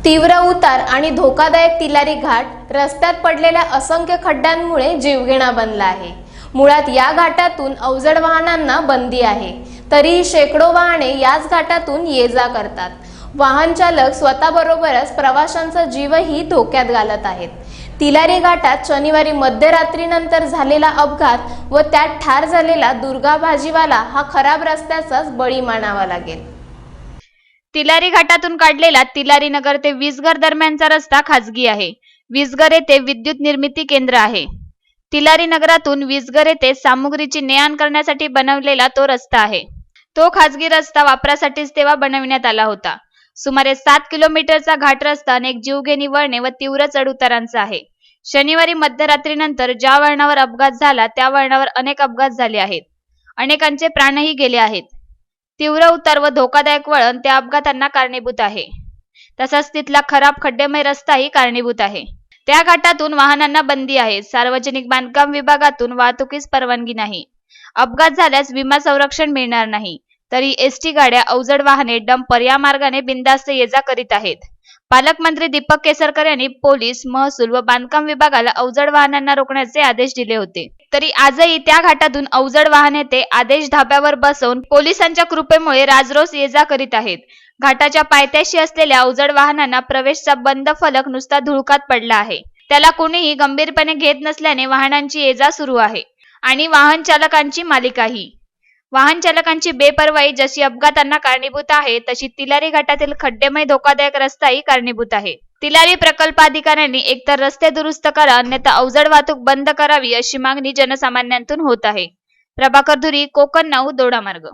तीव्र उतार आणि धोकादायक तिलारी घाट रस्त्यात पडलेल्या असंख्य खड्ड्यांमुळे जीवघेणा बनला आहे। मुळात या घाटातून अवजड वाहनांना बंदी आहे, तरीही शेकडो वाहने याच घाटातून ये-जा करतात। वाहन चालक स्वतःबरोबरच प्रवाशांचा जीवही धोक्यात घालत आहेत। तिलारी घाटात शनिवारी मध्यरात्रीनंतर झालेला अपघात व त्यात ठार झालेला दुर्गा भाजीवाला हा खराब रस्त्याचाच बळी मानावा लागेल। तिलारी घाटातून काढलेला तिलारी नगर ते विसघर दरम्यानचा रस्ता खाजगी आहे। विसघर येथे विद्युत निर्मिती केंद्र आहे। तिलारी नगरातून विसघर येथे सामुग्रीची ने-आण करण्यासाठी बनवलेला तो रस्ता आहे। तो खाजगी रस्ता वापरासाठीच तेव्हा बनविण्यात आला होता। सुमारे 7 किलोमीटरचा घाट रस्ता अनेक जीवघेणी वळणे व तीव्र चढ-उतारांचा आहे। शनिवारी मध्यरात्रीनंतर ज्या वळणावर अपघात झाला त्या वळणावर अनेक अपघात झाले आहेत। अनेकांचे प्राणही गेले आहेत। तीव्र उतार व धोकादायक वळण त्या अपघातांना कारणीभूत आहे। तसाच तिथला खराब खड्डेमय रस्ताही कारणीभूत आहे। त्या घाटातून वाहनांना बंदी आहे। सार्वजनिक बांधकाम विभागातून वाहतुकीस परवानगी नाही। अपघात झाल्यास विमा संरक्षण मिळणार नाही। तरी एसटी गाड्या, अवजड वाहने, डंपर या मार्गाने बिनधास्त ये-जा करीत आहेत। पालकमंत्री दीपक केसरकर यांनी पोलीस, महसूल व बांधकाम विभागाला अवजड वाहनांना रोखण्याचे आदेश दिले होते। तरी आजही त्या घाटातून अवजड वाहने ते आदेश धाब्यावर बसवून पोलिसांच्या कृपेमुळे राजरोस ये-जा करीत आहेत। घाटाच्या पायथ्याशी असलेल्या अवजड वाहनांना प्रवेशचा बंद फलक नुसता धुळकात पडला आहे। त्याला कोणीही गंभीरपणे घेत नसल्याने वाहनांची ये-जा सुरू आहे आणि वाहन चालकांची मालिकाही। वाहन चालकांची बेपर्वाई जशी अपघातांना कारणीभूत आहे, तशी तिलारी घाटातील खड्डेमय धोकादायक रस्ताही कारणीभूत आहे। तिलारी प्रकल्प अधिकाऱ्यांनी एकतर रस्ते दुरुस्त करा, अन्यथा अवजड वाहतूक बंद करावी अशी मागणी जनसामान्यांतून होत आहे। प्रभाकर धुरी, कोकण 9, दोडामार्ग।